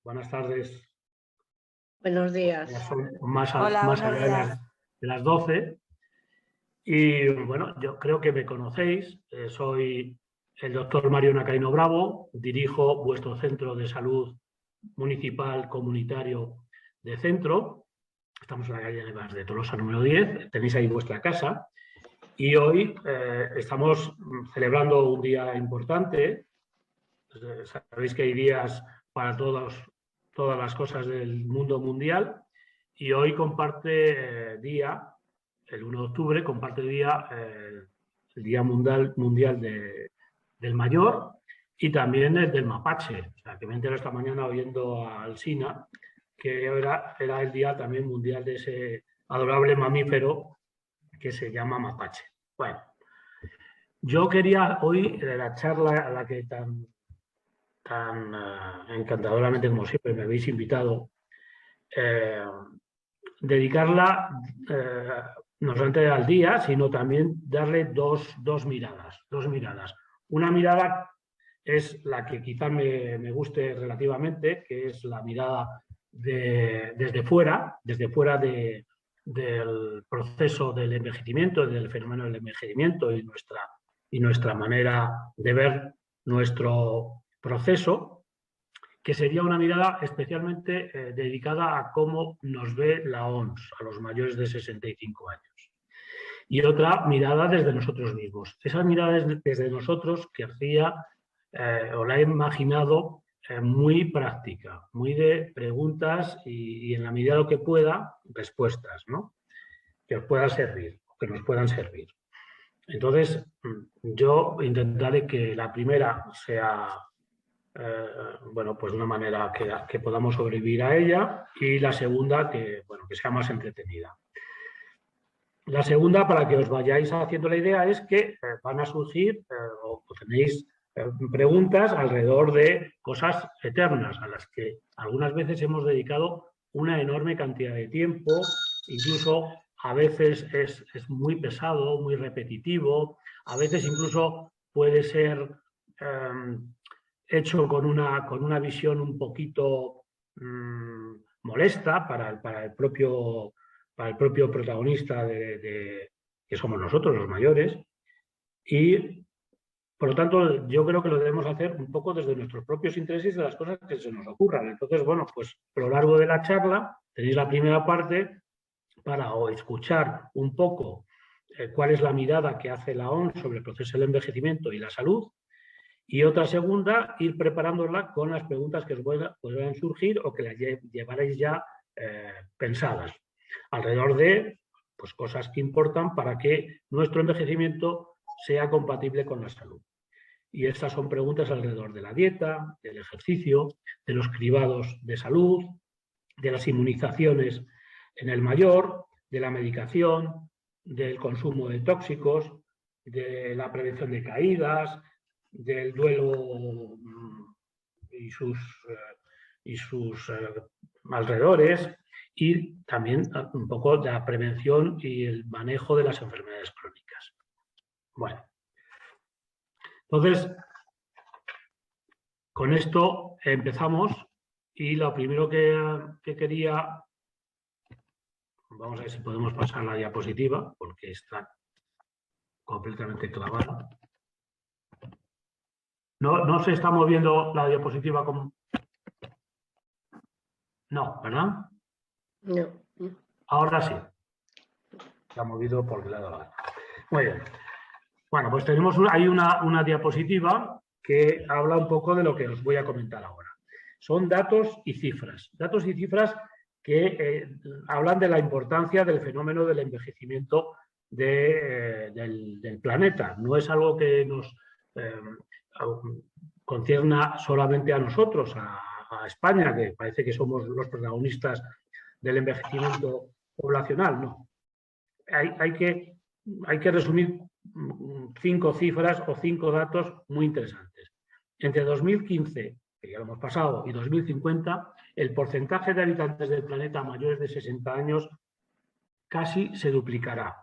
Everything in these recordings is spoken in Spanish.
Buenas tardes. Buenos días. Ya son más Hola, allá buenos días. de las 12. Y bueno, yo creo que me conocéis. Soy el doctor Mario Nacaino Bravo. Dirijo vuestro centro de salud municipal comunitario de Centro. Estamos en la calle de Tolosa número 10. Tenéis ahí vuestra casa. Y hoy estamos celebrando un día importante. Sabéis que hay días para todas las cosas del mundo mundial, y hoy comparte día, el 1 de octubre, comparte día el Día Mundial del Mayor y también el del Mapache. O sea, que me enteré esta mañana oyendo a Alsina que era el día también mundial de ese adorable mamífero que se llama mapache. Bueno, yo quería hoy la charla a la que tan encantadoramente como siempre me habéis invitado, dedicarla no solamente al día, sino también darle dos miradas. Una mirada es la que quizá me guste relativamente, que es la mirada desde fuera del proceso del envejecimiento, del fenómeno del envejecimiento y nuestra manera de ver nuestro proceso, que sería una mirada especialmente dedicada a cómo nos ve la OMS a los mayores de 65 años. Y otra mirada desde nosotros mismos. Esa mirada desde nosotros que hacía, o la he imaginado, muy práctica, muy de preguntas y en la medida de lo que pueda, respuestas, ¿no? Que os puedan servir, que nos puedan servir. Entonces, yo intentaré que la primera sea, bueno, pues de una manera que podamos sobrevivir a ella, y la segunda que sea más entretenida. La segunda, para que os vayáis haciendo la idea, es que van a surgir o tenéis preguntas alrededor de cosas eternas a las que algunas veces hemos dedicado una enorme cantidad de tiempo, incluso a veces es muy pesado, muy repetitivo, a veces incluso puede ser hecho con una visión un poquito molesta para el propio protagonista que somos nosotros, los mayores, y por lo tanto yo creo que lo debemos hacer un poco desde nuestros propios intereses y de las cosas que se nos ocurran. Entonces, bueno, pues a lo largo de la charla tenéis la primera parte para escuchar un poco cuál es la mirada que hace la OMS sobre el proceso del envejecimiento y la salud, y otra segunda, ir preparándola con las preguntas que os puedan surgir o que las llevaréis ya pensadas alrededor de pues, cosas que importan para que nuestro envejecimiento sea compatible con la salud. Y estas son preguntas alrededor de la dieta, del ejercicio, de los cribados de salud, de las inmunizaciones en el mayor, de la medicación, del consumo de tóxicos, de la prevención de caídas, del duelo y sus alrededores, y también un poco de la prevención y el manejo de las enfermedades crónicas. Bueno, entonces, con esto empezamos, y lo primero que quería, vamos a ver si podemos pasar la diapositiva, porque está completamente clavada. No se está moviendo la diapositiva como... No, ¿verdad? No. Ahora sí. Se ha movido porque le ha dado la gana. Muy bien. Bueno, pues tenemos ahí una diapositiva que habla un poco de lo que os voy a comentar ahora. Son datos y cifras. Datos y cifras que hablan de la importancia del fenómeno del envejecimiento del planeta. No es algo que nos concierna solamente a nosotros, a España, que parece que somos los protagonistas del envejecimiento poblacional. No. Hay que resumir 5 cifras o 5 datos muy interesantes. Entre 2015, que ya lo hemos pasado, y 2050, el porcentaje de habitantes del planeta mayores de 60 años casi se duplicará,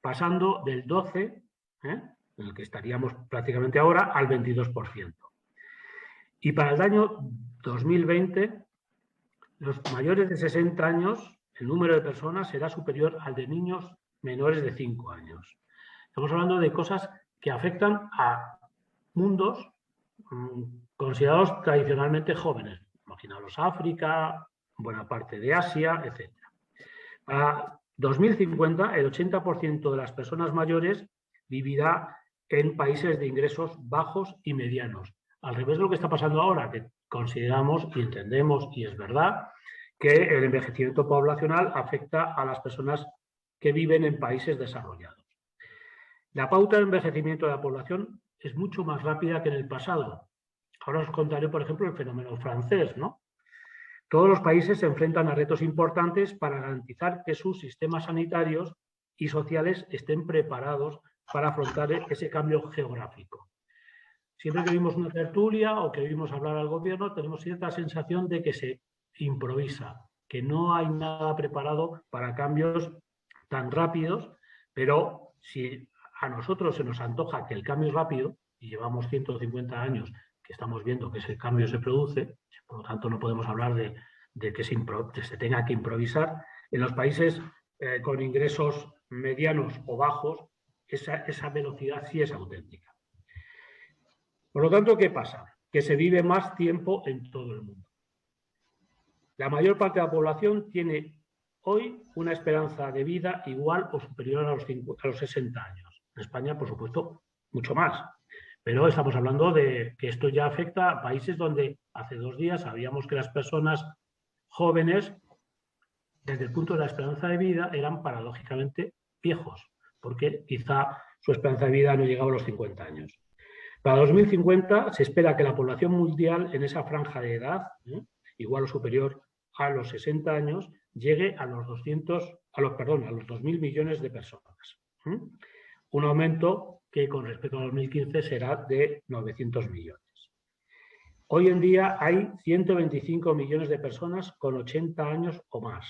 pasando del 12, en el que estaríamos prácticamente ahora, al 22%. Y para el año 2020 los mayores de 60 años, el número de personas será superior al de niños menores de 5 años. Estamos hablando de cosas que afectan a mundos considerados tradicionalmente jóvenes. Imaginaos África, buena parte de Asia, etc. Para 2050, el 80% de las personas mayores vivirá en países de ingresos bajos y medianos. Al revés de lo que está pasando ahora, que consideramos y entendemos, y es verdad, que el envejecimiento poblacional afecta a las personas que viven en países desarrollados. La pauta de envejecimiento de la población es mucho más rápida que en el pasado. Ahora os contaré, por ejemplo, el fenómeno francés, ¿no? Todos los países se enfrentan a retos importantes para garantizar que sus sistemas sanitarios y sociales estén preparados para afrontar ese cambio geográfico. Siempre que vimos una tertulia o que oímos hablar al gobierno, tenemos cierta sensación de que se improvisa, que no hay nada preparado para cambios tan rápidos, pero si a nosotros se nos antoja que el cambio es rápido, y llevamos 150 años que estamos viendo que ese cambio se produce, por lo tanto no podemos hablar de que se tenga que improvisar. En los países con ingresos medianos o bajos, esa velocidad sí es auténtica. Por lo tanto, ¿qué pasa? Que se vive más tiempo en todo el mundo. La mayor parte de la población tiene hoy una esperanza de vida igual o superior a los 60 años. En España, por supuesto, mucho más. Pero estamos hablando de que esto ya afecta a países donde hace 2 días sabíamos que las personas jóvenes, desde el punto de la esperanza de vida, eran paradójicamente viejos, porque quizá su esperanza de vida no llegaba a los 50 años. Para 2050 se espera que la población mundial en esa franja de edad, igual o superior a los 60 años, llegue a los 2.000 millones de personas. Un aumento que con respecto a 2015 será de 900 millones. Hoy en día hay 125 millones de personas con 80 años o más.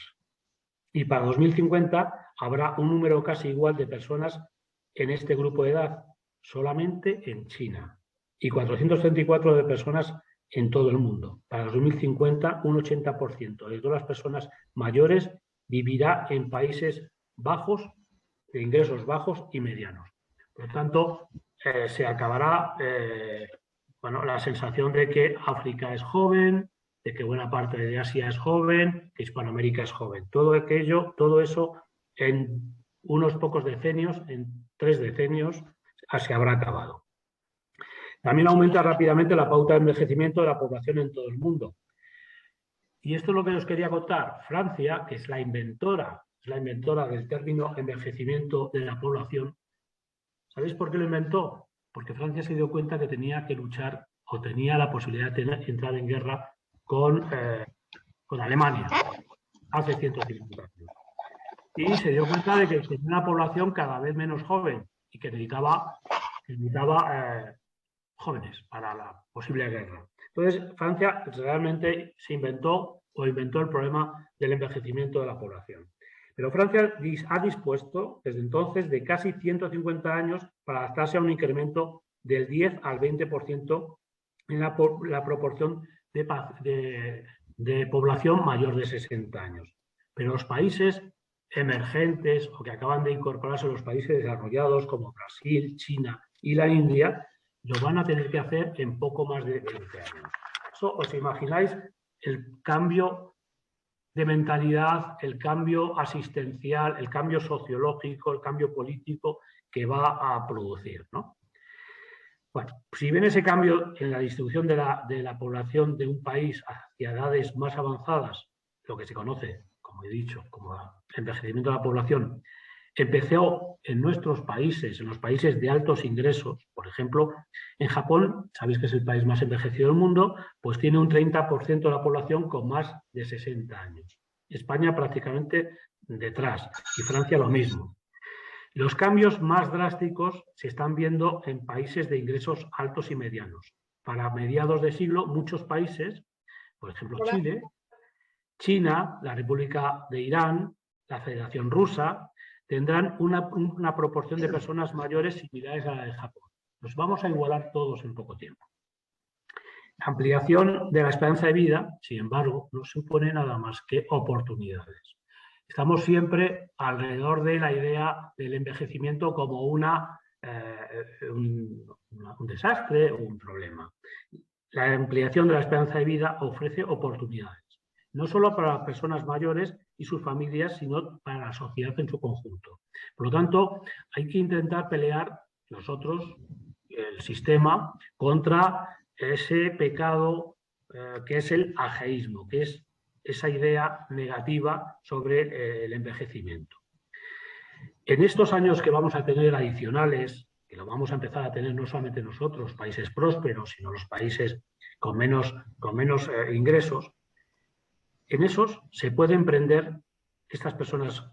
Y para 2050 habrá un número casi igual de personas en este grupo de edad, solamente en China, y 434 de personas en todo el mundo. Para 2050, un 80% de todas las personas mayores vivirá en países bajos, de ingresos bajos y medianos. Por lo tanto, se acabará la sensación de que África es joven, de que buena parte de Asia es joven, que Hispanoamérica es joven. Todo eso en unos pocos decenios, en 3 decenios, se habrá acabado. También aumenta rápidamente la pauta de envejecimiento de la población en todo el mundo. Y esto es lo que os quería contar. Francia, que es la inventora del término envejecimiento de la población, ¿sabéis por qué lo inventó? Porque Francia se dio cuenta que tenía que luchar o tenía la posibilidad de entrar en guerra con Alemania hace 150 años. Y se dio cuenta de que tenía una población cada vez menos joven y que necesitaba jóvenes para la posible guerra. Entonces, Francia realmente inventó el problema del envejecimiento de la población. Pero Francia ha dispuesto desde entonces de casi 150 años para adaptarse a un incremento del 10 al 20% en la proporción de población mayor de 60 años. Pero los países emergentes o que acaban de incorporarse a los países desarrollados como Brasil, China y la India, lo van a tener que hacer en poco más de 20 años. Eso, ¿os imagináis el cambio de mentalidad, el cambio asistencial, el cambio sociológico, el cambio político que va a producir, ¿no? Bueno, si ven ese cambio en la distribución de la población de un país hacia edades más avanzadas, lo que se conoce, como he dicho, como envejecimiento de la población, empezó en nuestros países, en los países de altos ingresos. Por ejemplo, en Japón, sabéis que es el país más envejecido del mundo, pues tiene un 30% de la población con más de 60 años. España prácticamente detrás y Francia lo mismo. Los cambios más drásticos se están viendo en países de ingresos altos y medianos. Para mediados de siglo, muchos países, por ejemplo Chile, China, la República de Irán, la Federación Rusa, tendrán una proporción de personas mayores similares a la de Japón. Nos vamos a igualar todos en poco tiempo. La ampliación de la esperanza de vida, sin embargo, no supone nada más que oportunidades. Estamos siempre alrededor de la idea del envejecimiento como un desastre o un problema. La ampliación de la esperanza de vida ofrece oportunidades, no solo para las personas mayores y sus familias, sino para la sociedad en su conjunto. Por lo tanto, hay que intentar pelear nosotros, el sistema, contra ese pecado que es el ageísmo, que es esa idea negativa sobre el envejecimiento. En estos años que vamos a tener adicionales, que lo vamos a empezar a tener no solamente nosotros, países prósperos, sino los países con menos ingresos, en esos se puede emprender estas personas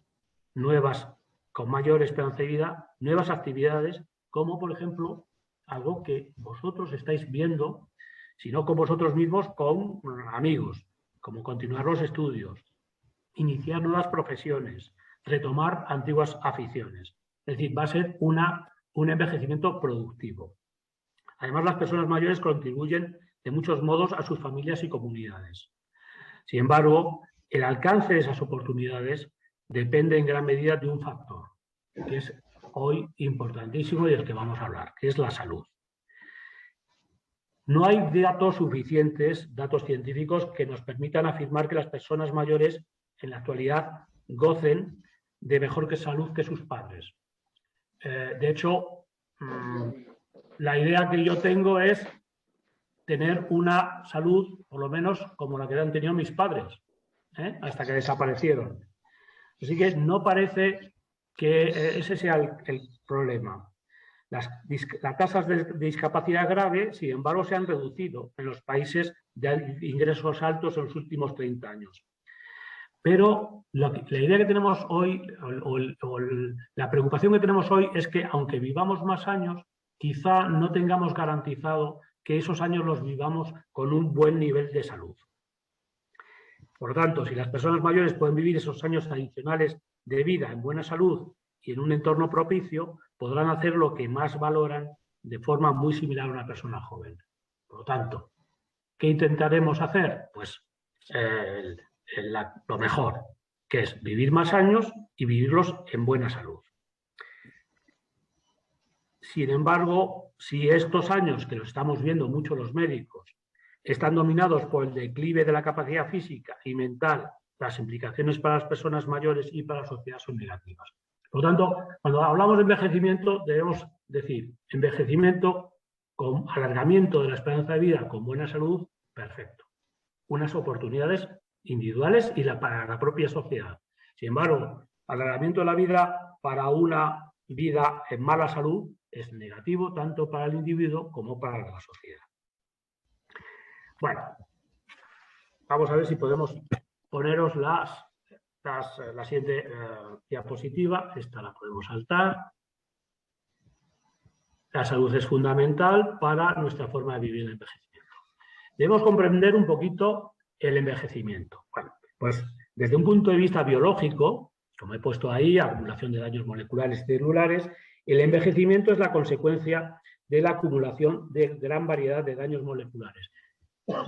nuevas con mayor esperanza de vida, nuevas actividades, como por ejemplo algo que vosotros estáis viendo, si no con vosotros mismos, con amigos, como continuar los estudios, iniciar nuevas profesiones, retomar antiguas aficiones. Es decir, va a ser un envejecimiento productivo. Además, las personas mayores contribuyen de muchos modos a sus familias y comunidades. Sin embargo, el alcance de esas oportunidades depende en gran medida de un factor, que es hoy importantísimo y del que vamos a hablar, que es la salud. No hay datos suficientes, datos científicos, que nos permitan afirmar que las personas mayores en la actualidad gocen de mejor salud que sus padres. De hecho, la idea que yo tengo es tener una salud, por lo menos, como la que han tenido mis padres, hasta que desaparecieron. Así que no parece que ese sea el problema. Las tasas de discapacidad grave, sin embargo, se han reducido en los países de ingresos altos en los últimos 30 años. Pero la idea que tenemos hoy, la preocupación que tenemos hoy es que, aunque vivamos más años, quizá no tengamos garantizado que esos años los vivamos con un buen nivel de salud. Por lo tanto, si las personas mayores pueden vivir esos años adicionales de vida en buena salud y en un entorno propicio, podrán hacer lo que más valoran de forma muy similar a una persona joven. Por lo tanto, ¿qué intentaremos hacer? Pues lo mejor, que es vivir más años y vivirlos en buena salud. Sin embargo, si estos años, que lo estamos viendo mucho los médicos, están dominados por el declive de la capacidad física y mental, las implicaciones para las personas mayores y para la sociedad son negativas. Por lo tanto, cuando hablamos de envejecimiento, debemos decir envejecimiento con alargamiento de la esperanza de vida con buena salud, perfecto. Unas oportunidades individuales y para la propia sociedad. Sin embargo, alargamiento de la vida para una vida en mala salud es negativo tanto para el individuo como para la sociedad. Bueno, vamos a ver si podemos poneros la siguiente diapositiva. Esta la podemos saltar. La salud es fundamental para nuestra forma de vivir el envejecimiento. Debemos comprender un poquito el envejecimiento. Bueno, pues desde un punto de vista biológico, como he puesto ahí, acumulación de daños moleculares y celulares, el envejecimiento es la consecuencia de la acumulación de gran variedad de daños moleculares. Bueno,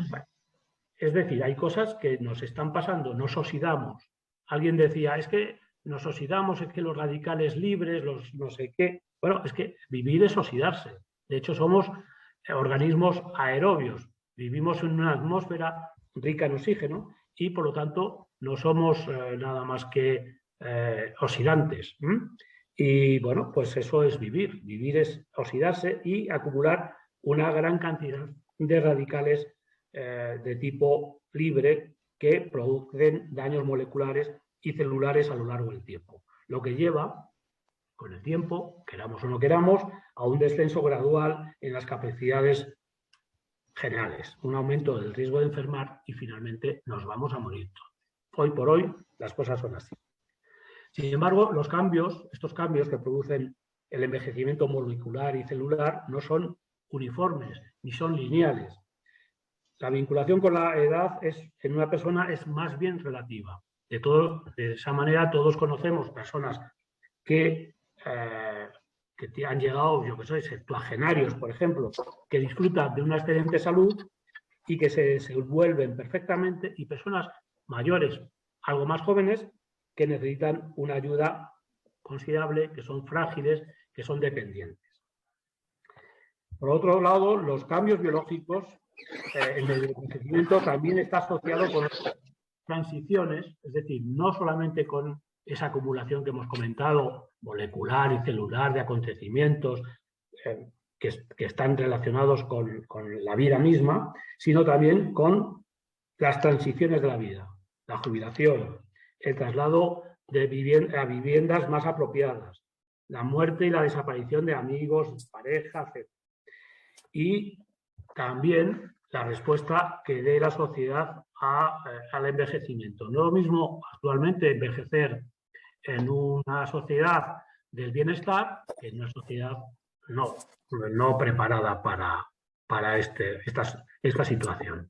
es decir, hay cosas que nos están pasando, nos oxidamos. Alguien decía, es que nos oxidamos, es que los radicales libres, los no sé qué. Bueno, es que vivir es oxidarse. De hecho, somos organismos aerobios. Vivimos en una atmósfera rica en oxígeno y, por lo tanto, no somos nada más que oxidantes. Y, bueno, pues eso es vivir. Vivir es oxidarse y acumular una gran cantidad de radicales de tipo libre que producen daños moleculares y celulares a lo largo del tiempo. Lo que lleva, con el tiempo, queramos o no queramos, a un descenso gradual en las capacidades generales, un aumento del riesgo de enfermar y finalmente nos vamos a morir. Hoy por hoy las cosas son así. Sin embargo, estos cambios que producen el envejecimiento molecular y celular no son uniformes ni son lineales. La vinculación con la edad en una persona es más bien relativa. De esa manera todos conocemos personas que han llegado, yo que sé, septuagenarios, por ejemplo, que disfrutan de una excelente salud y que se vuelven perfectamente, y personas mayores, algo más jóvenes, que necesitan una ayuda considerable, que son frágiles, que son dependientes. Por otro lado, los cambios biológicos en el envejecimiento también está asociado con transiciones, es decir, no solamente con esa acumulación que hemos comentado, molecular y celular de acontecimientos que están relacionados con la vida misma, sino también con las transiciones de la vida, la jubilación, el traslado a viviendas más apropiadas, la muerte y la desaparición de amigos, parejas, etc. Y también la respuesta que dé la sociedad al envejecimiento. No es lo mismo actualmente envejecer en una sociedad del bienestar que en una sociedad no preparada para esta situación.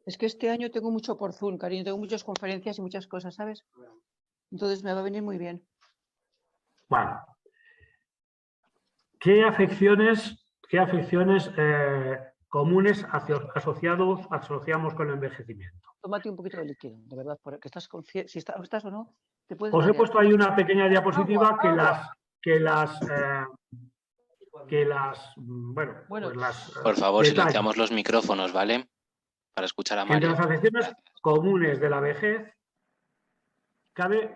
Es que este año tengo mucho por Zoom, cariño, tengo muchas conferencias y muchas cosas, ¿sabes? Entonces me va a venir muy bien. Bueno, ¿qué afecciones comunes asociamos con el envejecimiento? Tómate un poquito de líquido, de verdad, porque estás si estás o no, te puedes Os he marear. puesto ahí una pequeña diapositiva Por favor, silenciamos los micrófonos, ¿vale? Para escuchar a Mario. Entre las afecciones comunes de la vejez, cabe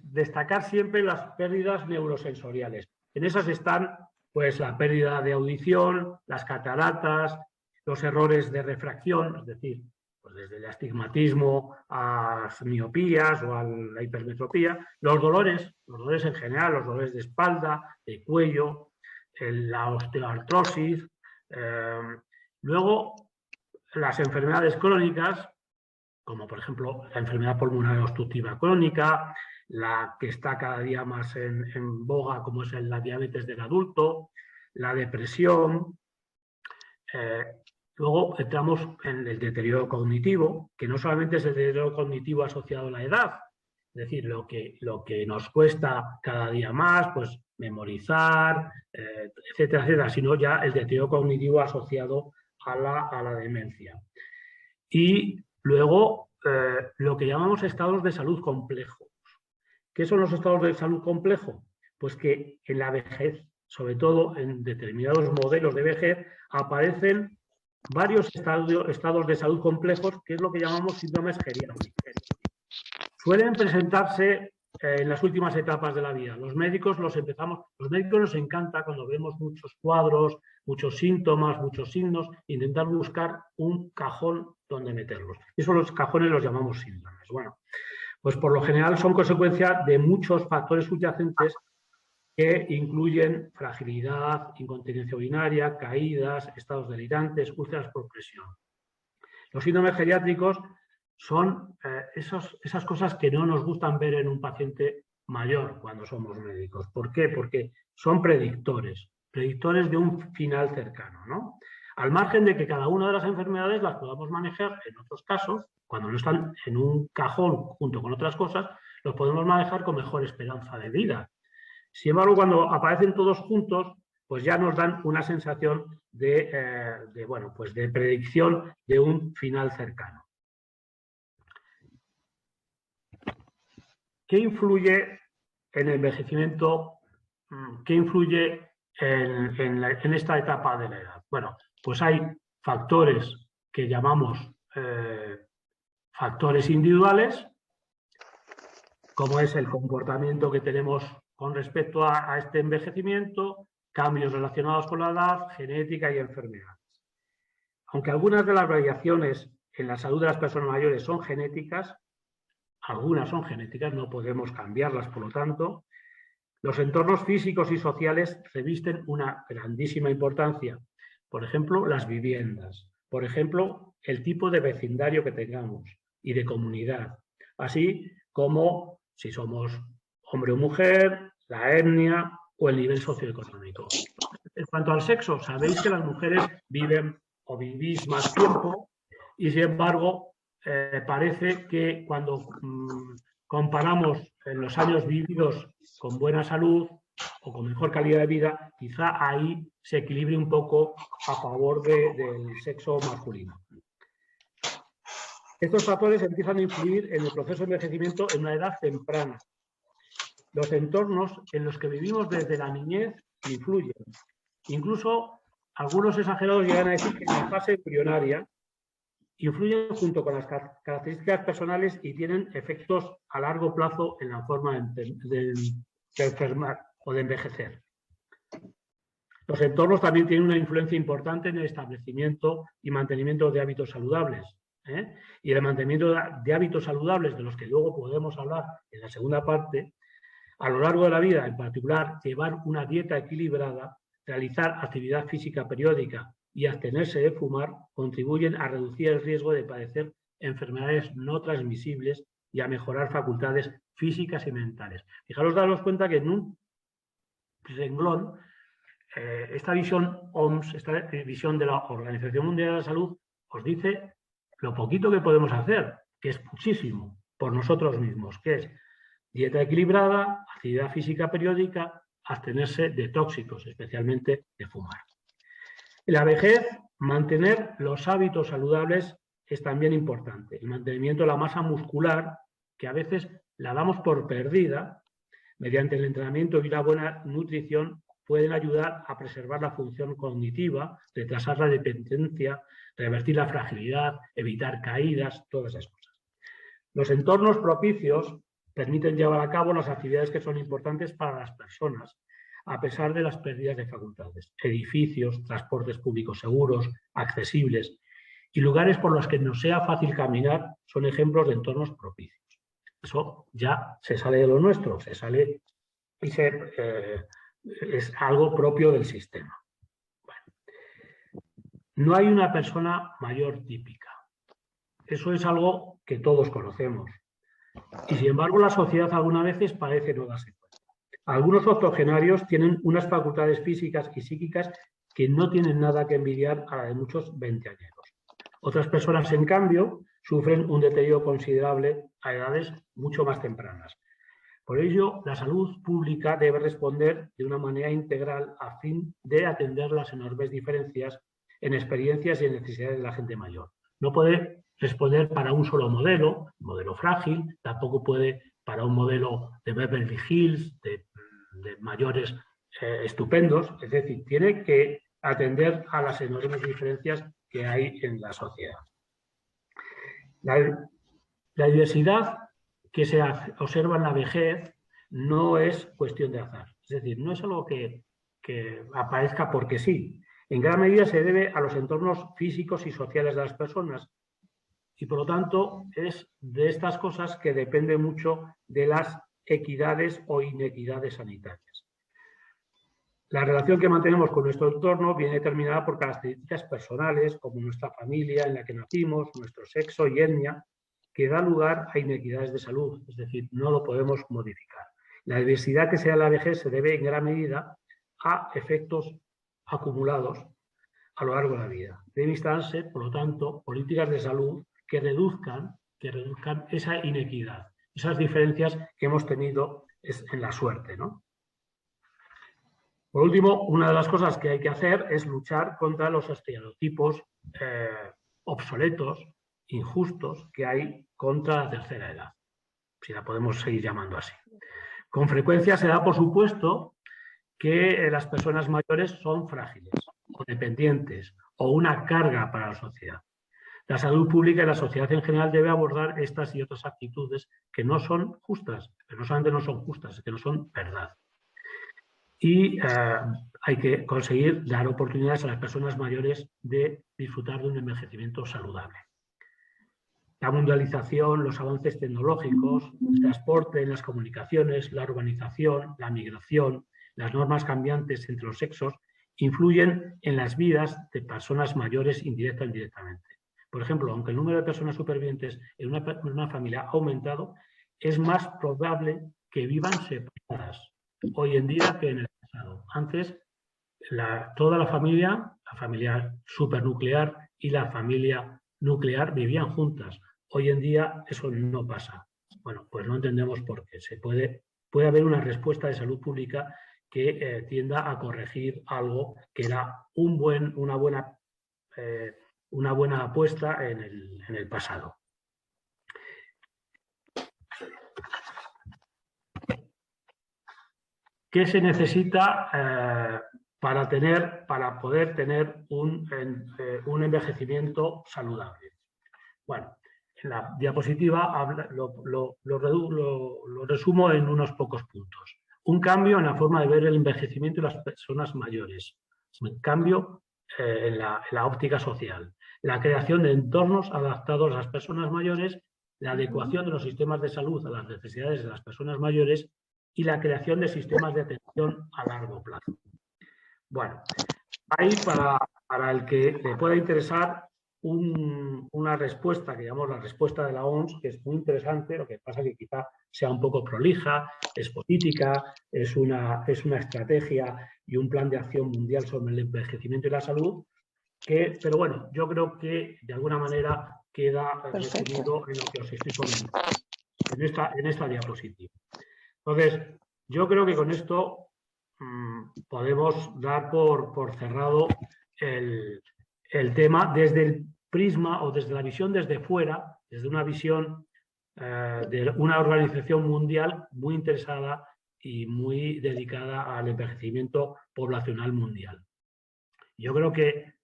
destacar siempre las pérdidas neurosensoriales. En esas están pues la pérdida de audición, las cataratas, los errores de refracción, es decir, pues desde el astigmatismo a las miopías o a la hipermetropía, los dolores en general, los dolores de espalda, de cuello, la osteoartrosis, luego las enfermedades crónicas, como por ejemplo la enfermedad pulmonar obstructiva crónica, la que está cada día más en boga, como es la diabetes del adulto, la depresión. Luego entramos en el deterioro cognitivo, que no solamente es el deterioro cognitivo asociado a la edad, es decir, lo que nos cuesta cada día más, pues memorizar, etcétera, etcétera, sino ya el deterioro cognitivo asociado a la demencia. Y luego lo que llamamos estados de salud complejos. ¿Qué son los estados de salud complejo? Pues que en la vejez, sobre todo en determinados modelos de vejez, aparecen varios estados de salud complejos, que es lo que llamamos síndromes geriátricos. Suelen presentarse en las últimas etapas de la vida. Los médicos nos encanta cuando vemos muchos cuadros, muchos síntomas, muchos signos, intentar buscar un cajón donde meterlos. Esos los cajones los llamamos síndromes. Bueno, pues por lo general son consecuencia de muchos factores subyacentes que incluyen fragilidad, incontinencia urinaria, caídas, estados delirantes, úlceras por presión. Los síndromes geriátricos son esas cosas que no nos gustan ver en un paciente mayor cuando somos médicos. ¿Por qué? Porque son predictores de un final cercano, ¿no? Al margen de que cada una de las enfermedades las podamos manejar, en otros casos, cuando no están en un cajón junto con otras cosas, los podemos manejar con mejor esperanza de vida. Sin embargo, cuando aparecen todos juntos, pues ya nos dan una sensación de predicción de un final cercano. ¿Qué influye en el envejecimiento? ¿Qué influye en esta etapa de la edad? Bueno, pues hay factores que llamamos factores individuales, como es el comportamiento que tenemos con respecto a este envejecimiento, cambios relacionados con la edad, genética y enfermedad. Aunque algunas de las variaciones en la salud de las personas mayores son genéticas, algunas son genéticas, no podemos cambiarlas, por lo tanto, los entornos físicos y sociales revisten una grandísima importancia. Por ejemplo, las viviendas, por ejemplo, el tipo de vecindario que tengamos y de comunidad, así como si somos hombre o mujer, la etnia o el nivel socioeconómico. En cuanto al sexo, sabéis que las mujeres viven o vivís más tiempo y, sin embargo, parece que cuando comparamos en los años vividos con buena salud, o con mejor calidad de vida, quizá ahí se equilibre un poco a favor del sexo masculino. Estos factores empiezan a influir en el proceso de envejecimiento en una edad temprana. Los entornos en los que vivimos desde la niñez influyen. Incluso algunos exagerados llegan a decir que en la fase embrionaria influyen junto con las características personales y tienen efectos a largo plazo en la forma de enfermar o de envejecer. Los entornos también tienen una influencia importante en el establecimiento y mantenimiento de hábitos saludables. Y el mantenimiento de hábitos saludables, de los que luego podemos hablar en la segunda parte, a lo largo de la vida, en particular, llevar una dieta equilibrada, realizar actividad física periódica y abstenerse de fumar, contribuyen a reducir el riesgo de padecer enfermedades no transmisibles y a mejorar facultades físicas y mentales. Fijaros, daros cuenta que en un renglón, esta visión OMS, esta visión de la Organización Mundial de la Salud, os dice lo poquito que podemos hacer, que es muchísimo, por nosotros mismos, que es dieta equilibrada, actividad física periódica, abstenerse de tóxicos, especialmente de fumar. En la vejez, mantener los hábitos saludables es también importante. El mantenimiento de la masa muscular, que a veces la damos por perdida, mediante el entrenamiento y una buena nutrición, pueden ayudar a preservar la función cognitiva, retrasar la dependencia, revertir la fragilidad, evitar caídas, todas esas cosas. Los entornos propicios permiten llevar a cabo las actividades que son importantes para las personas, a pesar de las pérdidas de facultades. Edificios, transportes públicos seguros, accesibles y lugares por los que nos sea fácil caminar son ejemplos de entornos propicios. Eso ya se sale de lo nuestro, se sale y es algo propio del sistema. Bueno, no hay una persona mayor típica. Eso es algo que todos conocemos. Y sin embargo, la sociedad algunas veces parece no darse cuenta. Algunos octogenarios tienen unas facultades físicas y psíquicas que no tienen nada que envidiar a la de muchos veinteañeros. Otras personas, en cambio, sufren un deterioro considerable a edades mucho más tempranas. Por ello, la salud pública debe responder de una manera integral a fin de atender las enormes diferencias en experiencias y en necesidades de la gente mayor. No puede responder para un solo modelo frágil, tampoco puede para un modelo de Beverly Hills, de mayores estupendos, es decir, tiene que atender a las enormes diferencias que hay en la sociedad. La diversidad que se observa en la vejez no es cuestión de azar, es decir, no es algo que aparezca porque sí. En gran medida se debe a los entornos físicos y sociales de las personas y, por lo tanto, es de estas cosas que depende mucho de las equidades o inequidades sanitarias. La relación que mantenemos con nuestro entorno viene determinada por características personales, como nuestra familia en la que nacimos, nuestro sexo y etnia, que da lugar a inequidades de salud, es decir, no lo podemos modificar. La diversidad que se da en la vejez se debe en gran medida a efectos acumulados a lo largo de la vida. Deben instalarse, por lo tanto, políticas de salud que reduzcan esa inequidad, esas diferencias que hemos tenido en la suerte, ¿no? Por último, una de las cosas que hay que hacer es luchar contra los estereotipos obsoletos, injustos, que hay contra la tercera edad, si la podemos seguir llamando así. Con frecuencia se da por supuesto que las personas mayores son frágiles o dependientes o una carga para la sociedad. La salud pública y la sociedad en general debe abordar estas y otras actitudes que no son justas, pero no solamente no son justas, que no son verdad. Y hay que conseguir dar oportunidades a las personas mayores de disfrutar de un envejecimiento saludable. La mundialización, los avances tecnológicos, el transporte, las comunicaciones, la urbanización, la migración, las normas cambiantes entre los sexos influyen en las vidas de personas mayores indirecta o indirectamente. Por ejemplo, aunque el número de personas supervivientes en una familia ha aumentado, es más probable que vivan separadas hoy en día que en el pasado. Antes, toda la familia supernuclear y la familia nuclear vivían juntas. Hoy en día eso no pasa. Bueno, pues no entendemos por qué. Puede haber una respuesta de salud pública que tienda a corregir algo que era una buena apuesta en el pasado. ¿Qué se necesita para poder tener un envejecimiento saludable? Bueno, en la diapositiva lo resumo en unos pocos puntos. Un cambio en la forma de ver el envejecimiento de las personas mayores. Un cambio en la óptica social. La creación de entornos adaptados a las personas mayores, la adecuación de los sistemas de salud a las necesidades de las personas mayores y la creación de sistemas de atención a largo plazo. Bueno, hay para el que le pueda interesar una respuesta, que llamamos la respuesta de la OMS, que es muy interesante, lo que pasa que quizá sea un poco prolija, es política, es una estrategia y un plan de acción mundial sobre el envejecimiento y la salud, pero bueno, yo creo que de alguna manera queda resumido en lo que os estoy comentando, en esta diapositiva. Entonces, yo creo que con esto podemos dar por cerrado el tema desde el prisma o desde la visión desde fuera, desde una visión de una organización mundial muy interesada y muy dedicada al envejecimiento poblacional mundial. Yo creo que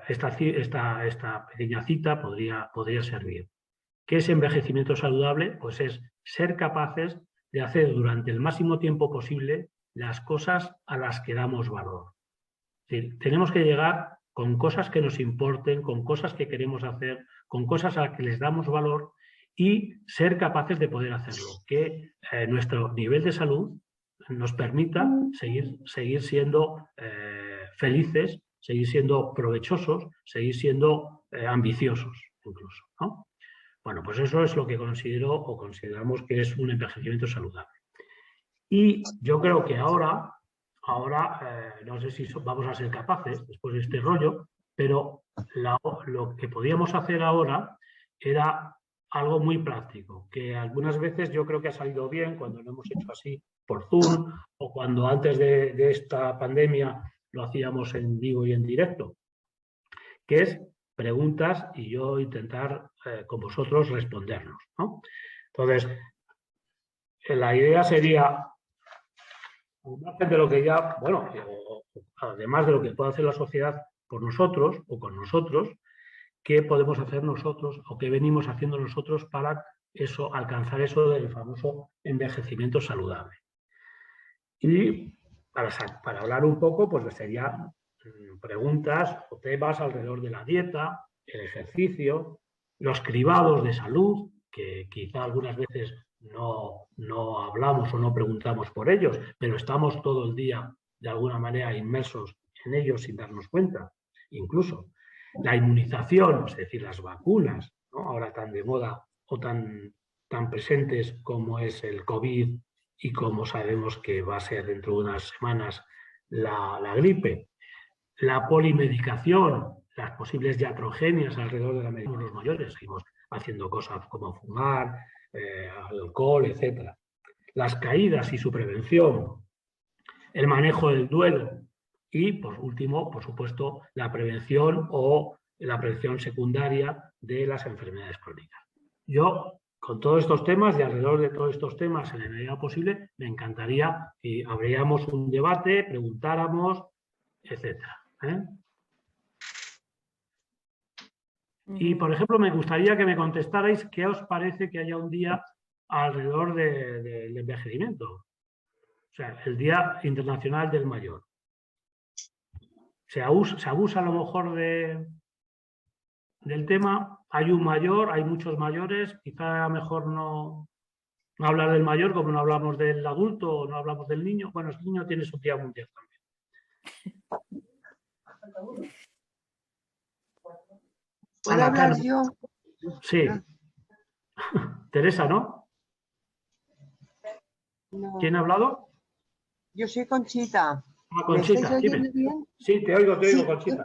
esta pequeña cita podría servir. ¿Qué es envejecimiento saludable? Pues es ser capaces de hacer durante el máximo tiempo posible las cosas a las que damos valor. Es decir, tenemos que llegar con cosas que nos importen, con cosas que queremos hacer, con cosas a las que les damos valor y ser capaces de poder hacerlo. Que nuestro nivel de salud nos permita seguir siendo felices, seguir siendo provechosos, seguir siendo ambiciosos incluso, ¿no? Bueno, pues eso es lo que considero o consideramos que es un envejecimiento saludable. Y yo creo que ahora no sé si vamos a ser capaces, después de este rollo, pero lo que podíamos hacer ahora era algo muy práctico, que algunas veces yo creo que ha salido bien cuando lo hemos hecho así por Zoom o cuando antes de esta pandemia lo hacíamos en vivo y en directo, que es preguntas y yo intentar con vosotros respondernos, ¿no? Entonces, la idea sería, de lo que ya, bueno, además de lo que puede hacer la sociedad por nosotros o con nosotros, ¿qué podemos hacer nosotros o qué venimos haciendo nosotros para alcanzar eso del famoso envejecimiento saludable? Y para hablar un poco, pues sería preguntas o temas alrededor de la dieta, el ejercicio, los cribados de salud, que quizá algunas veces no hablamos o no preguntamos por ellos, pero estamos todo el día de alguna manera inmersos en ellos sin darnos cuenta. Incluso la inmunización, es decir, las vacunas, ¿no? Ahora tan de moda o tan presentes como es el COVID y como sabemos que va a ser dentro de unas semanas la gripe. La polimedicación, las posibles iatrogenias alrededor de la medicina de los mayores, seguimos haciendo cosas como fumar, alcohol, etc. Las caídas y su prevención, el manejo del duelo y, por último, por supuesto, la prevención o la prevención secundaria de las enfermedades crónicas. Yo, con todos estos temas y alrededor de todos estos temas, en la medida posible, me encantaría que abriéramos un debate, preguntáramos, etc. Y, por ejemplo, me gustaría que me contestarais qué os parece que haya un día alrededor del envejecimiento. O sea, el Día Internacional del Mayor. Se abusa a lo mejor del tema. Hay un mayor, hay muchos mayores. Quizá mejor no hablar del mayor como no hablamos del adulto o no hablamos del niño. Bueno, el niño tiene su Día Mundial también. ¿Puedo hablar yo? Sí. Teresa, ¿no? No. ¿Quién ha hablado? Yo soy Conchita. Conchita, ¿Me estáis oyendo dime. bien? Sí, te oigo, Conchita.